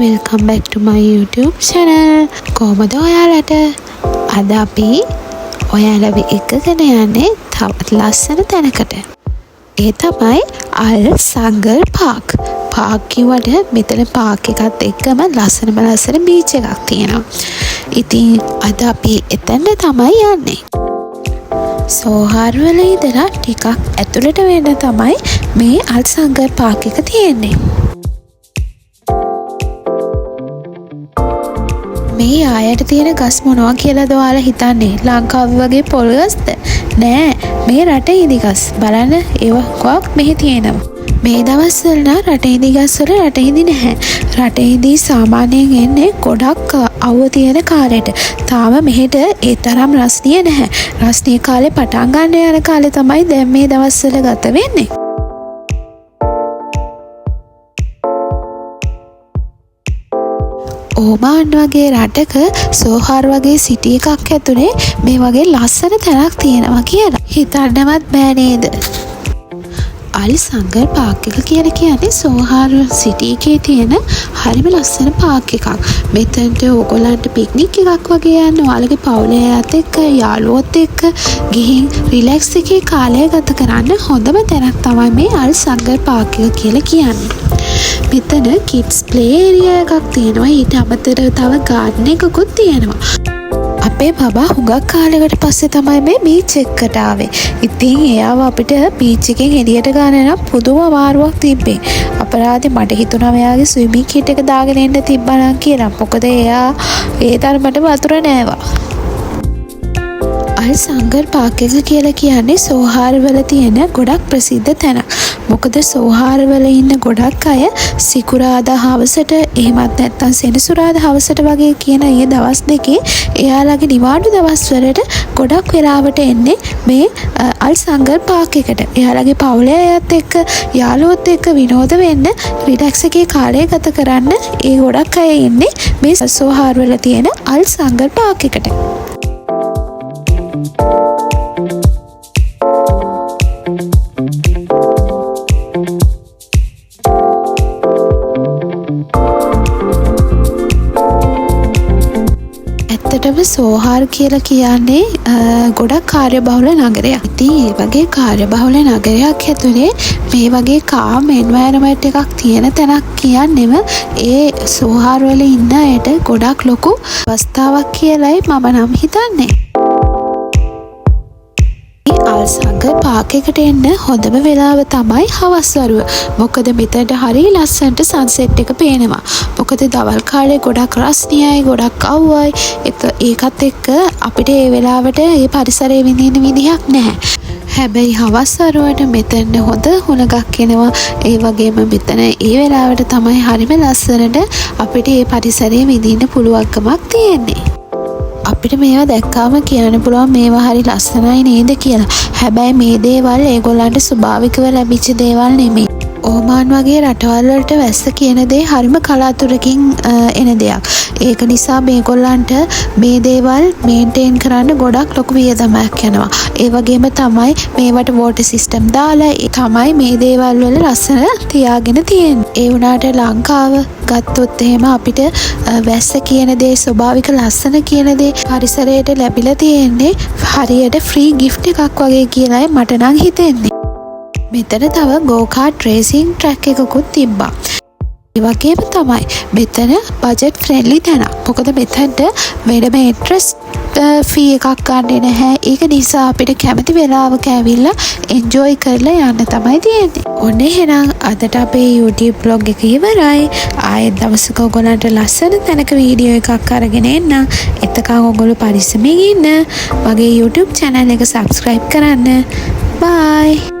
welcome back to my YouTube channel. කොහොමද ඔයාලට? අද අපි ඔයාලව එකගෙන යන්නේ තවත් ලස්සන තැනකට. ඒ තමයි අල් සංගල් පාක්. පාක් කිව්වට මෙතන පාක් එකත් එක්කම ලස්සනම ලස්සන බීච් එකක් තියෙනවා. ඉතින් අද අපි එතන තමයි යන්නේ. සෝහාර වල ඉඳලා ටිකක් ඇතුළට වෙන්න තමයි මේ අල් සංගල් පාක් එක තියෙන්නේ. මේ ආයට තියෙන ගස් මොනවා කියලාද ඔයාලා හිතන්නේ? ලංකාවේ වගේ පොල් ගස්ද? නෑ, මේ රටේ ඉදි ගස්. බලන්න ඒවා මෙහි තියෙනවා. මේ දවස්වල නම් රටේ ඉදි ගස් වල රටේ ඉදි නැහැ. රටේ ඉදි සාමාන්‍යයෙන් එන්නේ ගොඩක් අවුව තියෙන කාලෙට. තාම මෙහෙට ඒ තරම් රස්නිය නැහැ. රස්නිය කාලේ පටන් ගන්න යන කාලේ තමයි දැන් මේ දවස්වල ගත වෙන්නේ. ඕමාන් වගේ රටක සෝහාර වගේ සිටි එකක් ඇතුලේ මේ වගේ ලස්සන තැනක් තියෙනවා කියලා හිතන්නවත් බෑ නේද? අල් සංගල් පාක් එක කියලා කියන්නේ සෝහාර සිටි එකේ තියෙන හරිම ලස්සන පාක් එකක්. මෙතනට ඕගොල්ලන්ට පික්නික් එකක් වගේ යන්න ඔයාලගේ පවුලේ අයත් එක්ක යාළුවොත් එක්ක ගිහින් රිලැක්ස් එකේ කාලය ගත කරන්න හොඳම තැනක් තමයි මේ අල් සංගල් පාක් එක කියලා කියන්නේ. මෙතන කිඩ්ස් ප්ලේ ඒරියා එකක් තියෙනවා. ඊට අමතරව තව ගාඩන් එකකුත් තියෙනවා. අපේ බබා හුඟක් කාලයකට පස්සේ තමයි මේ බීච් එකට ආවේ. ඉතින් එයාව අපිට බීච් එකෙන් එළියට ගන්න නම් පුදුම අමාරුවක් තිබ්බේ. අපරාධේ මට හිතුණා මෙයාගේ ස්විමින් කිට් එක දාගෙන එන්න තිබ්බා නම් කියලා. මොකද එයා ඒ තරමට වතුර නෑවා. අල් සංගල් පාක් එක කියලා කියන්නේ සෝහාර වල තියෙන ගොඩක් ප්‍රසිද්ධ තැනක්. මොකද සෝහාර වල ඉන්න ගොඩක් අය සිකුරාදා හවසට එහෙමත් නැත්නම් සෙනසුරාදා හවසට වගේ කියන ඒ දවස් දෙකේ එයාලගේ නිවාඩු දවස් වලට ගොඩක් වෙලාවට එන්නේ මේ අල් සංගල් පාක් එකට. එයාලගේ පවුලේ අයත් එක්ක යාළුවොත් එක්ක විනෝද වෙන්න රිලැක්ස් එකේ කාලය ගත කරන්න ඒ ගොඩක් අය එන්නේ මේ සෝහාර වල තියෙන අල් සංගල් පාක් එකට. ඇත්තටම සෝහාර කියලා කියන්නේ ගොඩක් කාර්යබහුල නගරයක්. ඉතින් මේ වගේ කාර්යබහුල නගරයක් ඇතුලේ මේ වගේ කාම් එන්වයරන්මන්ට් එකක් තියෙන තැනක් කියන්නේම ඒ සෝහාර වල ඉන්න අයට ගොඩක් ලොකු අවස්ථාවක් කියලායි මම නම් හිතන්නේ. අල් සංගල් පාක් එකට එන්න හොඳම වෙලාව තමයි හවස් වරුව. මොකද මෙතනට හරිය ලස්සනට සන්සෙට් එක පේනවා. මොකද දවල් කාලේ ගොඩක් රස්නියයි ගොඩක් අවුවයි. ඒකත් එක්ක අපිට ඒ වෙලාවට ඒ පරිසරය විඳින්න විදිහක් නැහැ. හැබැයි හවස් වරුවට මෙතන හොඳ හුණගක් එනවා. ඒ වගේම මෙතන ඒ වෙලාවට තමයි හරිම ලස්සනට අපිට ඒ පරිසරය විඳින්න පුළුවන්කමක් තියෙන්නේ. අපිට මේවා දැක්කාම කියන්න පුළුවන් මේවා හරි ලස්සනයි නේද කියලා. හැබැයි මේ දේවල් ඒගොල්ලන්ට ස්වභාවිකව ලැබිච්ච දේවල් නෙමෙයි. ඕමාන් වගේ රටවල් වලට වැස්ස කියන දේ හරිම කලාතුරකින් එන දෙයක්. ඒක නිසා මේගොල්ලන්ට මේ දේවල් මේන්ටේන් කරන්න ගොඩක් ලොකු වියදමක් යනවා. ඒ වගේම තමයි මේවට වෝටර් සිස්ටම් දාලා තමයි මේ දේවල් වල ලස්සන තියාගෙන තියෙන්නේ. ඒ වුණාට ලංකාව ගත්තොත් එහෙම අපිට වැස්ස කියන දේ ස්වභාවික ලස්සන කියන දේ පරිසරයට ලැබිලා තියෙන්නේ හරියට ෆ්‍රී ගිෆ්ට් එකක් වගේ කියලායි මට නම් හිතෙන්නේ. මෙතන තව ගෝකාට් රේසිං ට්‍රැක් එකකුත් තිබ්බා. ඒ වගේම තමයි මෙතන බජට් ෆ්‍රෙන්ඩ්ලි තැනක්. මොකද මෙතනට වෙනම එන්ට්‍රස් ෆී එකක් ගන්නෙ නැහැ. ඒක නිසා අපිට කැමති වෙලාවක ඇවිල්ලා එන්ජොයි කරලා යන්න තමයි තියෙන්නේ. ඔන්න එහෙනම් අදට අපේ YouTube blog එක ඉවරයි. ආයෙත් දවසක ඔයගොල්ලන්ට ලස්සන තැනක වීඩියෝ එකක් අරගෙන එන්න. එතකන් ඔයගොල්ලෝ පරිස්සමෙන් ඉන්න. මගේ YouTube channel එක subscribe කරන්න. Bye.